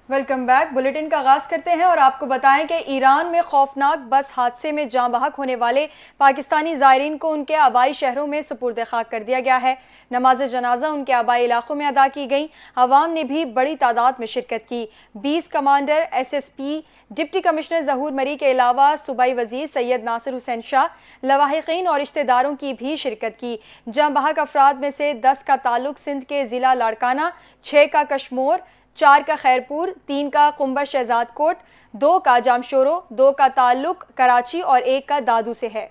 Welcome back. Bulletin का आगाज करते हैं और आपको बताएं कि ईरान में खौफनाक बस हादसे में जाँ बहक होने वाले पाकिस्तानी ज़ायरीन को उनके आबाई शहरों में सुपुर्द खाक कर दिया गया है। नमाज जनाजा उनके आबाई इलाकों में अदा की गई। अवाम ने भी बड़ी तादाद में शिरकत की। 20 कमांडर, SSP, डिप्टी कमिश्नर जहूर मरी के अलावा सूबाई वजीर सैयद नासिर हुसैन शाह, लवाहिकीन और रिश्तेदारों की भी शिरकत की। जाँ बहक अफराद में से 10 का ताल्लुक सिंध के ज़िला लाड़काना, 6 का कश्मोर, 4 का खैरपुर, 3 का कुंबर शहजादकोट, 2 का जामशोरो, 2 का ताल्लुक कराची और 1 का दादू से है।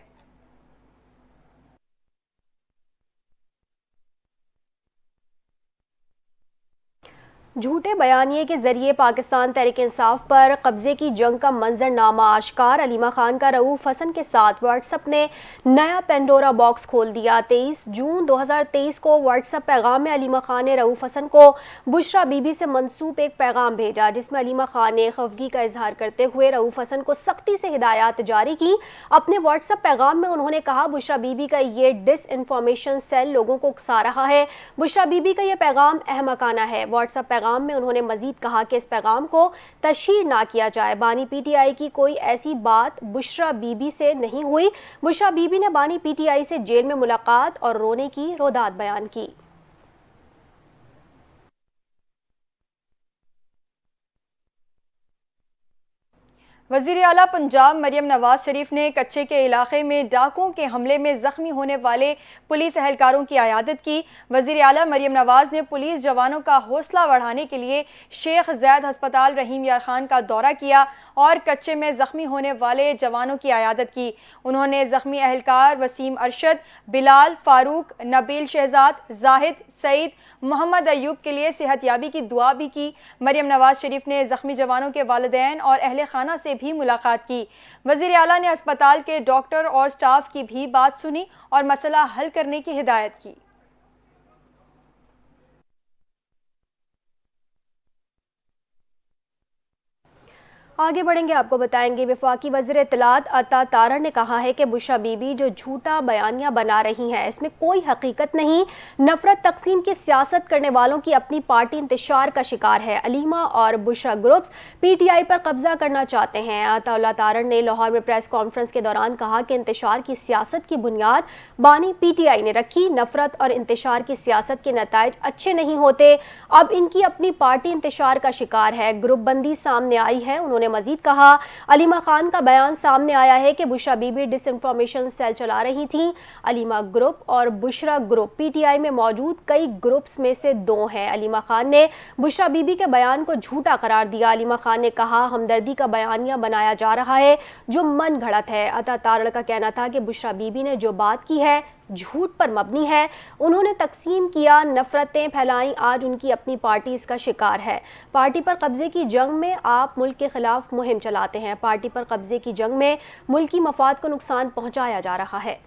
झूठे बयानिए के जरिए पाकिस्तान तहरीक इंसाफ पर कब्जे की जंग का मंजरनामा आश्कार। अलीमा खान का रऊफ हसन के साथ व्हाट्सएप ने नया पेंडोरा बॉक्स खोल दिया। 23 जून 2023 को व्हाट्सएप पैगाम में अलीमा खान ने रऊफ हसन को बुशरा बीबी से मंसूब एक पैगाम भेजा, जिसमें अलीमा खान ने खफगी का इजहार करते हुए रऊफ हसन को सख्ती से हिदायत जारी की। अपने व्हाट्सएप पैगाम में उन्होंने कहा, बुशरा बीबी का ये डिस इन्फॉर्मेशन सेल लोगों को उकसा रहा है। बुशरा बीबी का यह पैगाम अहमकाना है। व्हाट्सएप पैगाम में उन्होंने मजीद कहा कि इस पैगाम को तशहीर ना किया जाए। बानी PTI की कोई ऐसी बात बुशरा बीबी से नहीं हुई। बुशरा बीबी ने बानी PTI से जेल में मुलाकात और रोने की रोदात बयान की। वज़ीर आला पंजाब मरियम नवाज शरीफ ने कच्चे के इलाके में डाकुओं के हमले में जख्मी होने वाले पुलिस एहलकारों की आयादत की। वज़ीर आला मरियम नवाज ने पुलिस जवानों का हौसला बढ़ाने के लिए शेख ज़ैद अस्पताल रहीम यार खान का दौरा किया और कच्चे में जख्मी होने वाले जवानों की आयादत की। उन्होंने जख्मी एहलकार वसीम अरशद, बिलाल, फारूक, नबील शहजाद, जाहिद, सईद, मोहम्मद अयूब के लिए सेहतयाबी की दुआ भी की। मरियम नवाज शरीफ ने जख्मी जवानों के वालिदैन और अहले खाना से भी मुलाकात की। वज़ीर आला ने अस्पताल के डॉक्टर और स्टाफ की भी बात सुनी और मसला हल करने की हिदायत की। आगे बढ़ेंगे, आपको बताएंगे वफाकी वज़ीर इत्तलात अता तारड़ ने कहा है कि बुशरा बीबी जो झूठा बयानिया बना रही हैं, इसमें कोई हकीकत नहीं। नफरत तकसीम की सियासत करने वालों की अपनी पार्टी इंतशार का शिकार है। अलीमा और बुशरा ग्रुप्स PTI पर कब्जा करना चाहते हैं। अता तारड़ ने लाहौर में प्रेस कॉन्फ्रेंस के दौरान कहा कि इंतशार की सियासत की बुनियाद बानी PTI ने रखी। नफरत और इंतशार की सियासत के नताइज अच्छे नहीं होते। अब इनकी अपनी पार्टी इंतशार का शिकार है। ग्रुप बंदी सामने आई है। उन्होंने मजीद कहा, अलीमा खान का बयान सामने आया है कि बुशरा बीबी डिसइंफॉर्मेशन सेल चला रही थी। अलीमा ग्रुप और बुशरा ग्रुप PTI में मौजूद कई ग्रुप्स में से 2 हैं। अलीमा खान ने बुशरा बीबी के बयान को झूठा करार दिया। अलीमा खान ने कहा, हमदर्दी का बयानिया बनाया जा रहा है जो मन घड़त है। अता तारड़ का कहना था कि बुशरा बीबी ने जो बात की है झूठ पर मबनी है। उन्होंने तकसीम किया, नफरतें फैलाई, आज उनकी अपनी पार्टी इसका शिकार है। पार्टी पर कब्जे की जंग में आप मुल्क के खिलाफ मुहिम चलाते हैं। पार्टी पर कब्जे की जंग में मुल्की मफाद को नुकसान पहुंचाया जा रहा है।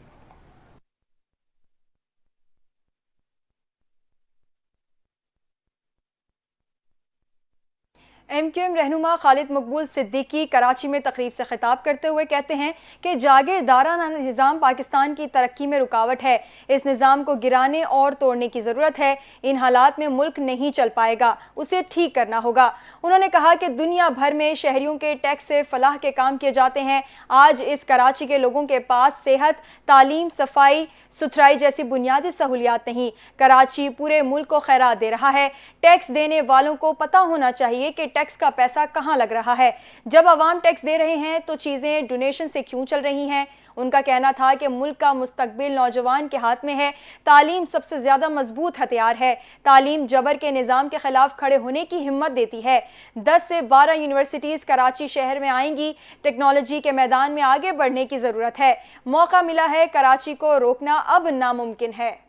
MQM रहनुमा खालिद मकबूल सिद्दीकी कराची में तकरीब से खिताब करते हुए कहते हैं कि जागीरदाराना निज़ाम पाकिस्तान की तरक्की में रुकावट है। इस निज़ाम को गिराने और तोड़ने की ज़रूरत है। इन हालात में मुल्क नहीं चल पाएगा, उसे ठीक करना होगा। उन्होंने कहा कि दुनिया भर में शहरियों के टैक्स से फलाह के काम किए जाते हैं। आज इस कराची के लोगों के पास सेहत, तालीम, सफाई सुथराई जैसी बुनियादी सहूलियात नहीं। कराची पूरे मुल्क को खैरात दे रहा है। टैक्स देने वालों को पता होना चाहिए कि टैक्स का पैसा कहां लग रहा है। जब अवाम टैक्स दे रहे हैं तो चीजें डोनेशन से क्यों चल रही हैं। उनका कहना था कि मुल्क का मुस्तकबिल नौजवान के हाथ में है। तालीम सबसे ज्यादा मजबूत हथियार है। तालीम जबर के निज़ाम के खिलाफ खड़े होने की हिम्मत देती है। 10 से 12 यूनिवर्सिटीज कराची शहर में आएंगी। टेक्नोलॉजी के मैदान में आगे बढ़ने की जरूरत है। मौका मिला है, कराची को रोकना अब नामुमकिन है।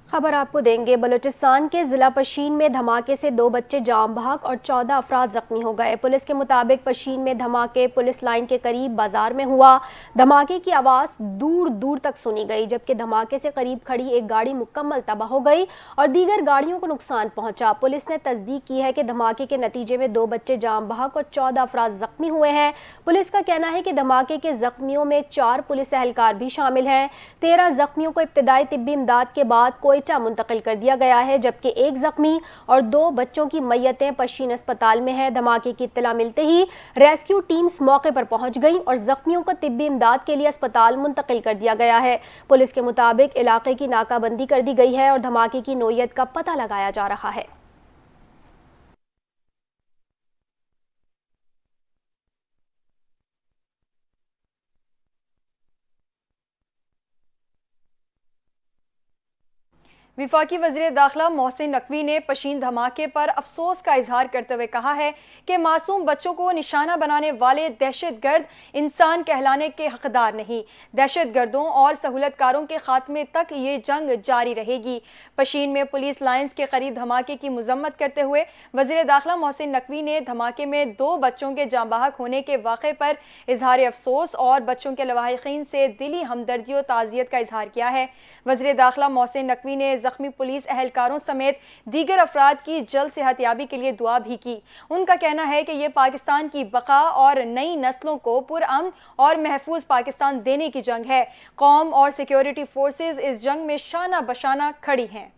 खबर आपको देंगे। बलूचिस्तान के जिला पशीन में धमाके से 2 बच्चे जाम बहक और 14 अफराद जख्मी हो गए। पुलिस के मुताबिक पशीन में धमाके पुलिस लाइन के करीब बाजार में हुआ। धमाके की आवाज दूर दूर तक सुनी गई, जबकि धमाके से करीब खड़ी एक गाड़ी मुकम्मल तबाह हो गई और दीगर गाड़ियों को नुकसान पहुंचा। पुलिस ने तस्दीक की है कि धमाके के नतीजे में 2 बच्चे जाम बहक और 14 अफराद जख्मी हुए हैं। पुलिस का कहना है कि धमाके के जख्मियों में 4 पुलिस एहलकार भी शामिल हैं। 13 जख्मियों को इब्तदाई तिब्बी इमदाद के बाद कोयटा मुंतकिल कर दिया गया है, जबकि एक जख्मी और 2 बच्चों की मय्यतें पशीन अस्पताल में है। धमाके की इत्तला मिलते ही रेस्क्यू टीम्स मौके पर पहुंच गई और जख्मियों को तिब्बी इमदाद के लिए अस्पताल मुंतकिल कर दिया गया है। पुलिस के मुताबिक इलाके की नाकाबंदी कर दी गई है और धमाके की नोयत का पता लगाया जा रहा है। विफाकी वज़ीर दाखिला मोहसिन नकवी ने पशीन धमाके पर अफसोस का इजहार करते हुए कहा है कि मासूम बच्चों को निशाना बनाने वाले दहशतगर्द इंसान कहलाने के हकदार नहीं। दहशतगर्दों और सहूलतकारों के खात्मे तक ये जंग जारी रहेगी। पशीन में पुलिस लाइन्स के करीब धमाके की मजम्मत करते हुए वज़ीर दाखिला मोहसिन नकवी ने धमाके में 2 बच्चों के जाँ बहक होने के वाक़े पर इजहार अफसोस और बच्चों के लवाहिकीन से दिली हमदर्दी और ताज़ियत का इजहार किया है। वज़ीर दाखिला मोहसिन नकवी ने जख्मी पुलिस एहलकारों समेत दीगर अफराद की जल्द सेहतयाबी के लिए दुआ भी की। उनका कहना है कि ये पाकिस्तान की बका और नई नस्लों को पुरअमन और महफूज पाकिस्तान देने की जंग है। कौम और सिक्योरिटी फोर्सेज इस जंग में शाना बशाना खड़ी हैं।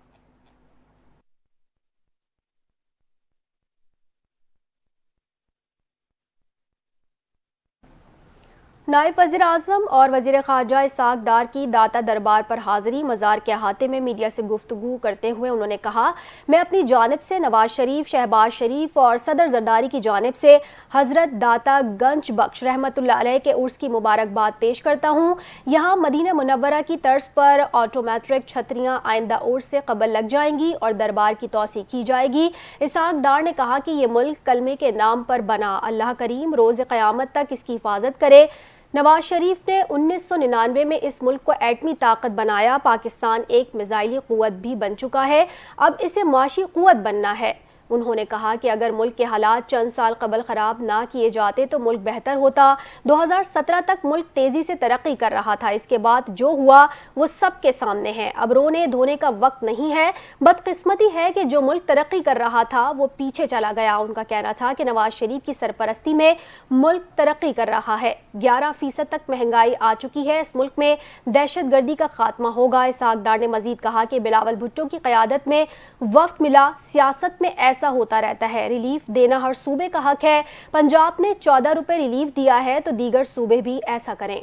नायब वज़ीर आज़म और वज़ीर ख़ारजा इसाक डार की दाता दरबार पर हाज़िरी। मज़ार के अहाते में मीडिया से गुफ्तगू करते हुए उन्होंने कहा, मैं अपनी जानिब से नवाज शरीफ, शहबाज शरीफ और सदर जरदारी की जानिब से हज़रत दाता गंज बख्श रहमतुल्लाह अलैह के उर्स की मुबारकबाद पेश करता हूँ। यहाँ मदीना मुनव्वरा की तर्ज पर ऑटोमेट्रिक छतरियाँ आइंदा उर्स से कबल लग जाएंगी और दरबार की तोसी की जाएगी। इसाक डार ने कहा कि ये मुल्क कलमे के नाम पर बना, अल्लाह करीम रोज़ क़यामत तक इसकी हिफाजत करे। नवाज शरीफ ने 1999 में इस मुल्क को एटमी ताकत बनाया। पाकिस्तान एक मिसाइली क़ुव्वत भी बन चुका है, अब इसे माशी क़ुव्वत बनना है। उन्होंने कहा कि अगर मुल्क के हालात चंद साल कबल ख़राब ना किए जाते तो मुल्क बेहतर होता। 2017 तक मुल्क तेज़ी से तरक्की कर रहा था, इसके बाद जो हुआ वो सबके सामने है। अब रोने धोने का वक्त नहीं है। बदकिस्मती है कि जो मुल्क तरक्की कर रहा था वो पीछे चला गया। उनका कहना था कि नवाज शरीफ की सरपरस्ती में मुल्क तरक्की कर रहा है। 11% तक महंगाई आ चुकी है। इस मुल्क में दहशतगर्दी का खात्मा होगा। इसाक डार ने मजीद कहा कि बिलावल भुट्टो की क़यादत में वक्त मिला। सियासत में ऐसा होता रहता है, रिलीफ देना हर सूबे का हक है। पंजाब ने 14 रुपए रिलीफ दिया है तो दीगर सूबे भी ऐसा करें।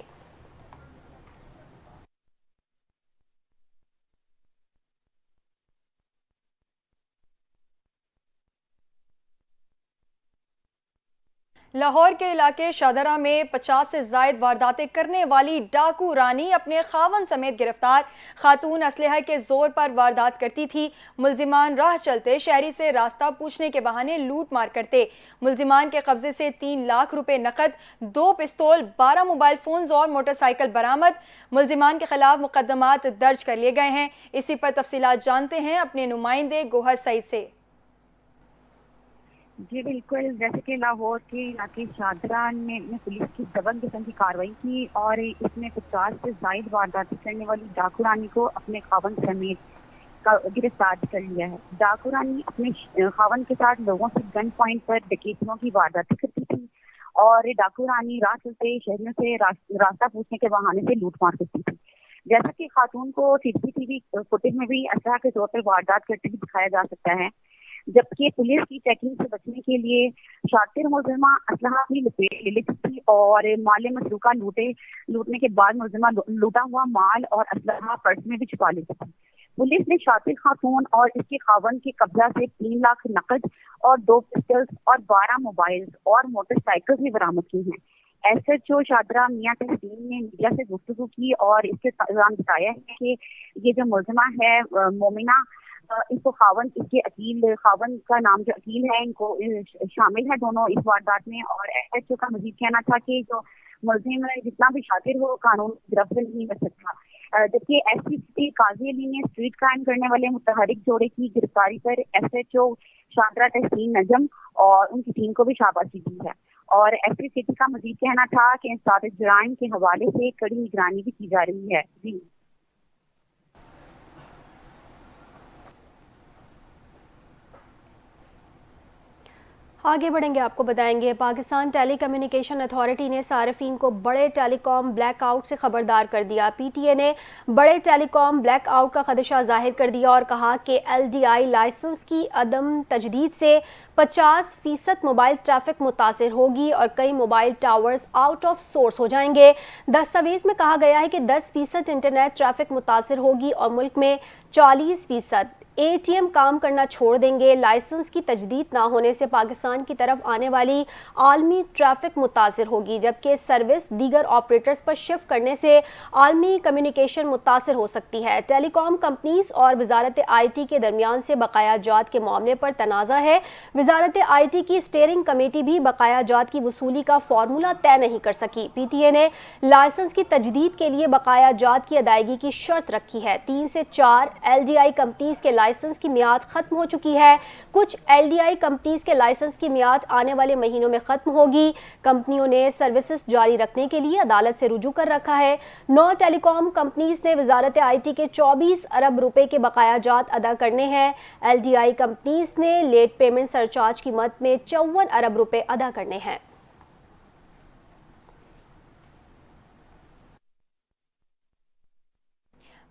लाहौर के इलाके शादरा में 50 से जायद वारदातें करने वाली डाकू रानी अपने खावन समेत गिरफ्तार। खातून असलहा के जोर पर वारदात करती थी। मुल्जिमान राह चलते शहरी से रास्ता पूछने के बहाने लूट मार करते। मुल्जिमान के कब्जे से 3 लाख रुपए नकद, 2 पिस्तौल, 12 मोबाइल फोन्स और मोटरसाइकिल बरामद। मुल्जिमान के खिलाफ मुकदमात दर्ज कर लिए गए हैं। इसी पर तफसीलात जानते हैं अपने नुमाइंदे गोहर सईद से। जी बिल्कुल, जैसे कि लाहौर के इलाके शादरा में पुलिस की दबंग किस्म की कार्रवाई की और इसमें 50 से जायद वारदातें करने वाली डाकू रानी को अपने खावन समेत गिरफ्तार कर लिया है। डाकू रानी अपने खावन के साथ लोगों से गन पॉइंट पर डकैतियों की वारदातें करती थी और डाकू रानी रात चलते शहरियों से रास्ता पूछने के बहाने से लूटमार करती थी। जैसा कि खातून को सीसीटीवी फुटेज में भी असला के तौर पर वारदात करते हुए दिखाया जा सकता है, जबकि पुलिस की चेकिंग से बचने के लिए शातिर मुलजिमा असलहा भी लपेट ले लेती थी और माल मसरूका लूटने के बाद मुलजिमा लूटा हुआ माल और असलहा पर्स में भी छुपा लेती थी। पुलिस ने शातिर खातून और इसके खावन के कब्जा से 3 लाख नकद और 2 पिस्टल्स और 12 मोबाइल्स और मोटरसाइकिल भी बरामद की हैं। एसएचओ शादरा मियां तहसीन ने मीडिया से गुफ्तगू की और इसके दौरान बताया है कि ये जो मुलजिमा है मोमिना, इनको खावन, इसके अकील, खावन का नाम जो अकील है, इनको शामिल है दोनों इस वारदात में। और एसएचओ का मजीद कहना था कि जो मुलजिम जितना भी शातिर हो कानून गिरफ्त नहीं कर सकता। जबकि एसपी काजी अली ने स्ट्रीट क्राइम करने वाले मुतहरिक जोड़े की गिरफ्तारी पर एसएचओ शादरा तहसीन नजम और उनकी टीम को भी शाबाशी दी है। और एसपी सिटी का मजीद कहना था कि इंसाफ जराइम के हवाले से कड़ी निगरानी भी की जा रही है। जी आगे बढ़ेंगे, आपको बताएंगे पाकिस्तान टेली कम्युनिकेशन अथॉरिटी ने सार्फिन को बड़े टेलीकॉम ब्लैकआउट से खबरदार कर दिया। पीटीए ने बड़े टेलीकॉम ब्लैकआउट का खदशा जाहिर कर दिया और कहा कि एलडीआई लाइसेंस की अदम तजदीद से 50% मोबाइल ट्रैफिक मुतासर होगी और कई mobile towers out of source हो जाएंगे। दस्तावेज में कहा गया है कि 10% इंटरनेट ट्रैफिक मुतासर होगी और मुल्क में 40% एटीएम काम करना छोड़ देंगे। लाइसेंस की तजदीद ना होने से पाकिस्तान की तरफ आने वाली आलमी ट्रैफिक मुतासर होगी, जबकि सर्विस दीगर ऑपरेटर्स पर शिफ्ट करने से आलमी कम्युनिकेशन मुतासर हो सकती है। टेलीकॉम कंपनीज और वजारत आईटी के दरमियान से बकाया जात के मामले पर तनाज़ा है। वजारत आईटी की स्टीयरिंग कमेटी भी बकाया जात की वसूली का फार्मूला तय नहीं कर सकी। पीटीए ने लाइसेंस की तजदीद के लिए बकाया जात की अदायगी की शर्त रखी है। 3 से 4 एलडीआई कंपनीज के लाइसेंस की मियाद खत्म हो चुकी है। कुछ एलडीआई कंपनीज के लाइसेंस की मियाद आने वाले महीनों में खत्म होगी। कंपनियों ने सर्विसेज जारी रखने के लिए अदालत से रुजू कर रखा है। 9 टेलीकॉम कंपनीज ने वजारत आईटी के 24 अरब रुपए के बकाया जात अदा करने हैं। एलडीआई कंपनीज ने लेट पेमेंट सरचार्ज की मद में 54 अरब रुपए अदा करने हैं।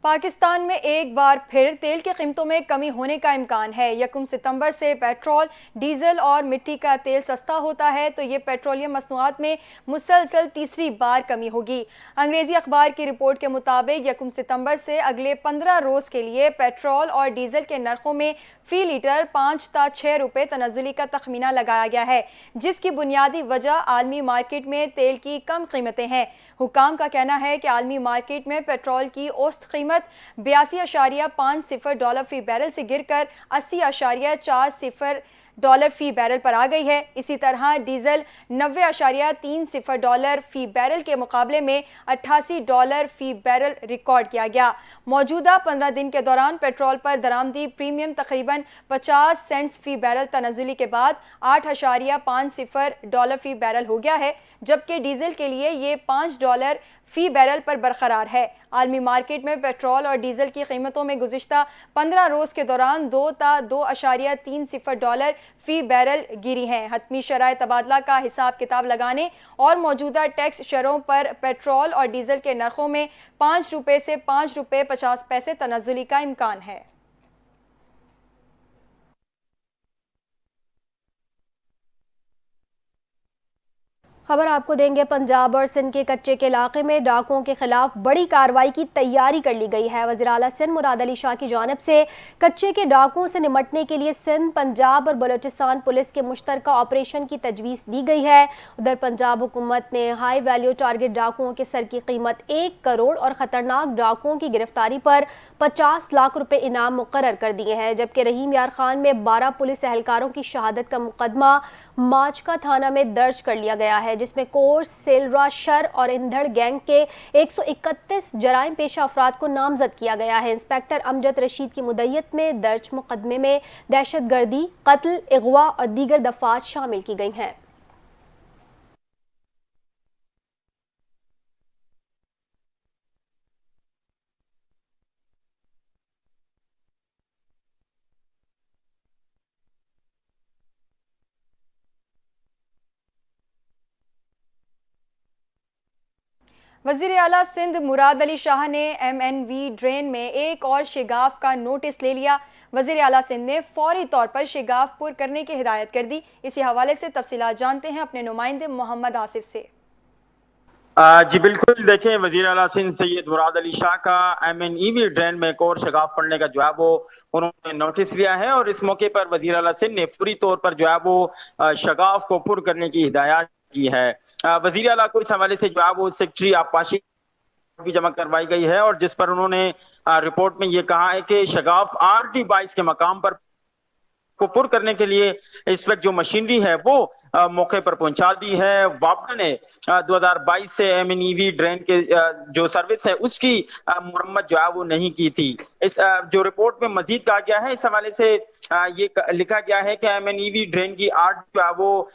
पाकिस्तान में एक बार फिर तेल की कीमतों में कमी होने का इम्कान है। 1 सितंबर से पेट्रोल, डीजल और मिट्टी का तेल सस्ता होता है तो ये पेट्रोलियम मसनूआत में मुसलसल तीसरी बार कमी होगी। अंग्रेजी अखबार की रिपोर्ट के मुताबिक 1 सितंबर से अगले 15 रोज़ के लिए पेट्रोल और डीजल के नरखों में फ़ी लीटर 5 से 6 रुपये तनज़्ज़ुली का तखमीना लगाया गया है, जिसकी बुनियादी वजह आलमी मार्केट में तेल की कम कीमतें हैं। हुकाम का कहना है कि आलमी मार्केट में पेट्रोल की औसत कीमत $82.50 फ़ी बैरल से गिरकर $80.40 फ़ी बैरल पर आ गई है। इसी तरह डीजल $90.30 फ़ी बैरल के मुकाबले में $88 फ़ी बैरल रिकॉर्ड किया गया। मौजूदा 15 दिन के दौरान पेट्रोल पर दरामदी प्रीमियम तकरीबन 50 सेंट्स फ़ी बैरल तनज़्ज़ुली के बाद $8.50 फ़ी बैरल हो गया है, जबकि डीजल के लिए ये $5 फ़ी बैरल पर बरकरार है। आलमी मार्केट में पेट्रोल और डीजल की कीमतों में गुज़िश्ता 15 रोज़ के दौरान $2.30 फ़ी बैरल गिरी हैं। हतमी शराय तबादला का हिसाब किताब लगाने और मौजूदा टैक्स शरों पर पेट्रोल और डीजल के नरखों में 5 रुपये से $5.50 तनज़्ज़ुली का इम्कान है। खबर आपको देंगे, पंजाब और सिंध के कच्चे के इलाके में डाकुओं के खिलाफ बड़ी कार्रवाई की तैयारी कर ली गई है। वज़ीर आला सिंध मुराद अली शाह की जानिब से कच्चे के डाकुओं से निमटने के लिए सिंध, पंजाब और बलोचिस्तान पुलिस के मुश्तरका ऑपरेशन की तजवीज़ दी गई है। उधर पंजाब हुकूमत ने हाई वैल्यू टारगेट डाकुओं के सर की कीमत 1 करोड़ और ख़तरनाक डाकुओं की गिरफ्तारी पर 50 लाख रुपए इनाम मुकर्रर कर दिए हैं, जबकि रहीम यार खान में 12 पुलिस एहलकारों की शहादत का मुकदमा माचका थाना में दर्ज कर लिया गया है, जिसमें कोर्स, सेलरा, शर और इंधड़ गैंग के 131 जराइम पेशा अफराद को नामजद किया गया है। इंस्पेक्टर अमजद रशीद की मुद्दत में दर्ज मुकदमे में दहशतगर्दी, कत्ल, अगवा और दीगर दफात शामिल की गई हैं। वज़ीर आला सिंध मुराद अली शाह ने MNV ड्रेन में एक और शेगाफ का नोटिस ले लिया। वज़ीर आला सिंध ने फौरी तौर पर शेगाफ पुर करने की हिदायत कर दी। इसी हवाले से तफसीलात जानते हैं अपने नुमाइंदे मोहम्मद आसिफ से। जी बिल्कुल, देखें, वज़ीर आला सिंध सैयद मुराद अली शाह का MNEV ड्रेन में एक और शगाफ पड़ने का जो है वो उन्होंने नोटिस लिया है और इस मौके पर वज़ीर आला सिंध ने फौरी तौर पर जो है वो शगाफ को पुर करने की हिदायत की है। वज़ीर आला को इस हवाले से जो है वो सेक्रेटरी आबपाशी भी जमा करवाई गई है और जिस पर उन्होंने रिपोर्ट में ये कहा है कि शगाफ RD-22 के मकाम पर को पुर करने के लिए इस वक्त जो मशीनरी है वो मौके पर पहुंचा दी है। वापडा ने 2022 से एमएनईवी ड्रेन के जो सर्विस है उसकी मुरम्मत जो है वो नहीं की थी। इस जो रिपोर्ट में मजीद कहा गया है, इस हवाले से ये लिखा गया है कि एमएनईवी ड्रेन की आर्ट जो है वो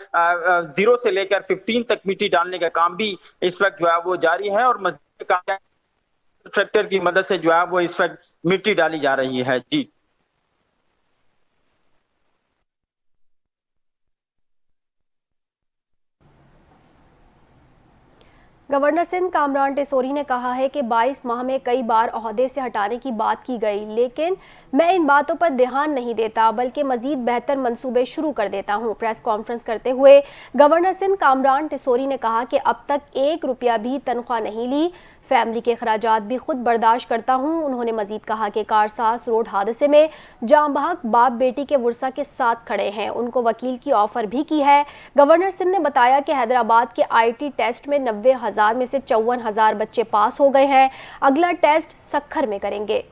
0 से लेकर 15 तक मिट्टी डालने का काम भी इस वक्त जो है वो जारी है और मजीद कहा गया है ट्रैक्टर की मदद से जो है वो इस वक्त मिट्टी डाली जा रही है। जी गवर्नर सिंध कामरान टेसोरी ने कहा है कि 22 माह में कई बार ओहदे से हटाने की बात की गई, लेकिन मैं इन बातों पर ध्यान नहीं देता बल्कि मजीद बेहतर मंसूबे शुरू कर देता हूं। प्रेस कॉन्फ्रेंस करते हुए गवर्नर सिंध कामरान टेसोरी ने कहा कि अब तक 1 रुपया भी तनख्वाह नहीं ली, फैमिली के खराजात भी खुद बर्दाश्त करता हूं। उन्होंने मजीद कहा कि कारसाज रोड हादसे में जाम बहक बाप बेटी के वर्सा के साथ खड़े हैं, उनको वकील की ऑफर भी की है। गवर्नर सिंह ने बताया कि हैदराबाद के IT टेस्ट में 90,000 में से 54,000 बच्चे पास हो गए हैं, अगला टेस्ट सक्खर में करेंगे।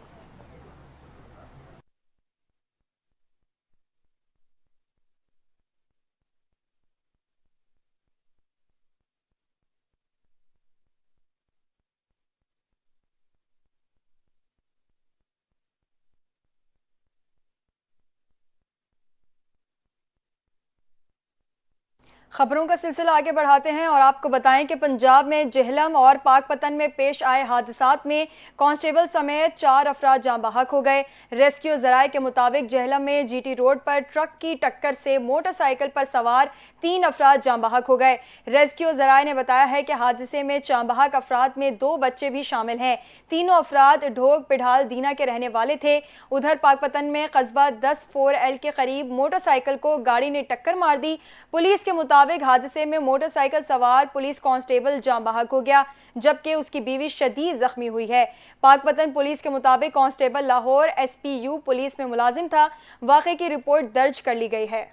खबरों का सिलसिला आगे बढ़ाते हैं और आपको बताएं कि पंजाब में जेहलम और पाकपतन में पेश आए हादसात में कांस्टेबल समेत 4 अफराद जाँ बहक हो गए। रेस्क्यू जराये के मुताबिक जेहलम में GT रोड पर ट्रक की टक्कर से मोटरसाइकिल पर सवार 3 अफराद जाँ बहक हो गए। रेस्क्यू जराये ने बताया है कि हादसे में जाँ बहक अफराद में 2 बच्चे भी शामिल हैं। तीनों अफराद ढोक पिढ़ाल दीना के रहने वाले थे। उधर पाकपतन में कस्बा 10-4L के करीब मोटरसाइकिल को गाड़ी ने टक्कर मार दी। पुलिस के मुताबिक हादसे में मोटरसाइकिल सवार पुलिस कांस्टेबल जाँ बहक हो गया, जबकि उसकी बीवी शदीद जख्मी हुई है। पाकपतन पुलिस के मुताबिक कांस्टेबल लाहौर SPU पुलिस में मुलाजिम था। वाक़े की रिपोर्ट दर्ज कर ली गई है।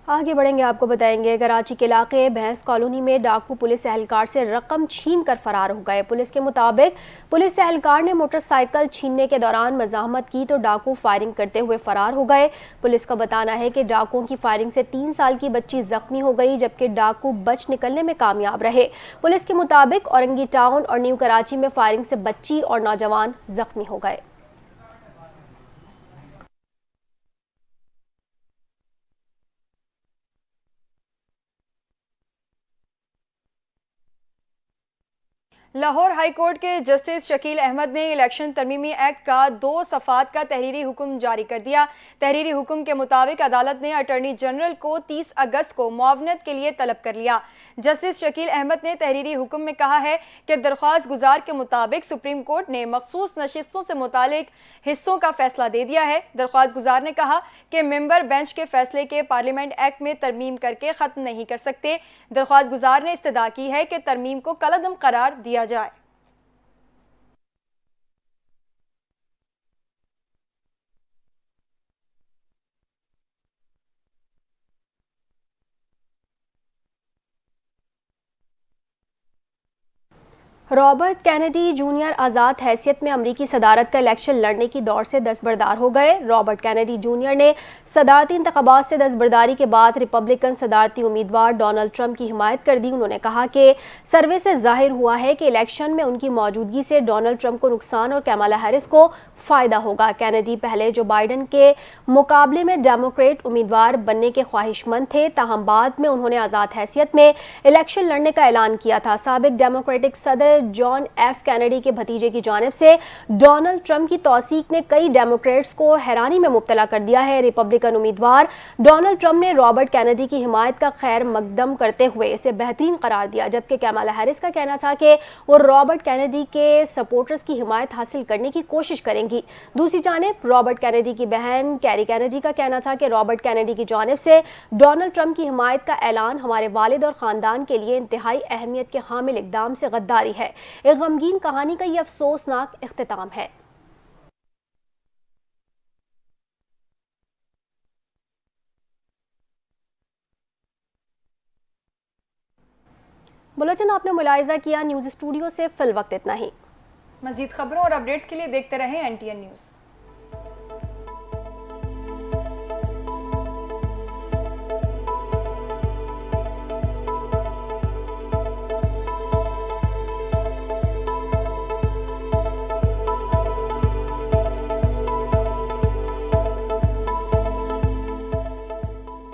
आगे बढ़ेंगे, आपको बताएंगे कराची के इलाके भैंस कॉलोनी में डाकू पुलिस एहलकार से रकम छीन कर फरार हो गए। पुलिस के मुताबिक पुलिस एहलकार ने मोटरसाइकिल छीनने के दौरान मजाहमत की तो डाकू फायरिंग करते हुए फरार हो गए। पुलिस का बताना है कि डाकुओं की फायरिंग से 3 साल की बच्ची जख्मी हो गई, जबकि डाकू बच निकलने में कामयाब रहे। पुलिस के मुताबिक औरंगी टाउन और न्यू कराची में फायरिंग से बच्ची और नौजवान जख्मी हो गए। लाहौर हाई कोर्ट के जस्टिस शकील अहमद ने इलेक्शन तरमीमी एक्ट का 2 सफ़ात का तहरीरी हुक्म जारी कर दिया। तहरीरी हुक्म के मुताबिक अदालत ने अटॉर्नी जनरल को 30 अगस्त को मुआवनत के लिए तलब कर लिया। जस्टिस शकील अहमद ने तहरीरी हुक्म में कहा है कि दरख्वास्त गुजार के मुताबिक सुप्रीम कोर्ट ने मखसूस नशिस्तों से मुतालिक हिस्सों का फैसला दे दिया है। दरख्वास्त गुजार ने कहा कि मेंबर बेंच के फैसले के पार्लियामेंट एक्ट में तरमीम करके ख़त्म नहीं कर सकते। दरख्वास्त गुजार ने इस्तदा की है कि तरमीम को कलअदम करार दिया जाए। रॉबर्ट कैनेडी जूनियर आज़ाद हैसियत में अमरीकी सदारत का इलेक्शन लड़ने की दौड़ से दस्तबरदार हो गए। रॉबर्ट कैनेडी जूनियर ने सदारती इंतखाबात से दस्तबरदारी के बाद रिपब्लिकन सदारती उम्मीदवार डोनाल्ड ट्रंप की हिमायत कर दी। उन्होंने कहा कि सर्वे से जाहिर हुआ है कि इलेक्शन में उनकी मौजूदगी से डोनाल्ड ट्रंप को नुकसान और कैमाला हैरिस को फ़ायदा होगा। कैनेडी पहले जो बाइडन के मुकाबले में डेमोक्रेट उम्मीदवार बनने के ख्वाहिशमंद थे, ताहम बाद में उन्होंने आज़ाद हैसियत में इलेक्शन लड़ने का ऐलान किया था। साबिक डेमोक्रेटिक सदर जॉन F कैनेडी के भतीजे की जानिब से डोनाल्ड ट्रंप की तौसीक ने कई डेमोक्रेट्स को हैरानी में मुब्तला कर दिया है। रिपब्लिकन उम्मीदवार डोनाल्ड ट्रंप ने रॉबर्ट कैनेडी की हिमायत का खैर मकदम करते हुए इसे बेहतरीन करार दिया, जबकि कैमाला हैरिस का कहना था कि वो रॉबर्ट कैनेडी के सपोर्टर्स की हिमायत हासिल करने की कोशिश करेंगी। दूसरी जानिब रॉबर्ट कैनेडी की बहन कैरी कैनेडी का कहना था कि रॉबर्ट कैनेडी की जानिब से डोनाल्ड ट्रंप की हिमायत का ऐलान हमारे वालिद और ख़ानदान के लिए इंतहाई अहमियत के हामिल इक़दाम से गद्दारी है। एक गमगीन कहानी का यह अफसोसनाक इख्तिताम है। बुलेटिन आपने मुलाहिजा किया। न्यूज़ स्टूडियो से फिल वक्त इतना ही। मजीद खबरों और अपडेट्स के लिए देखते रहें NTN न्यूज़।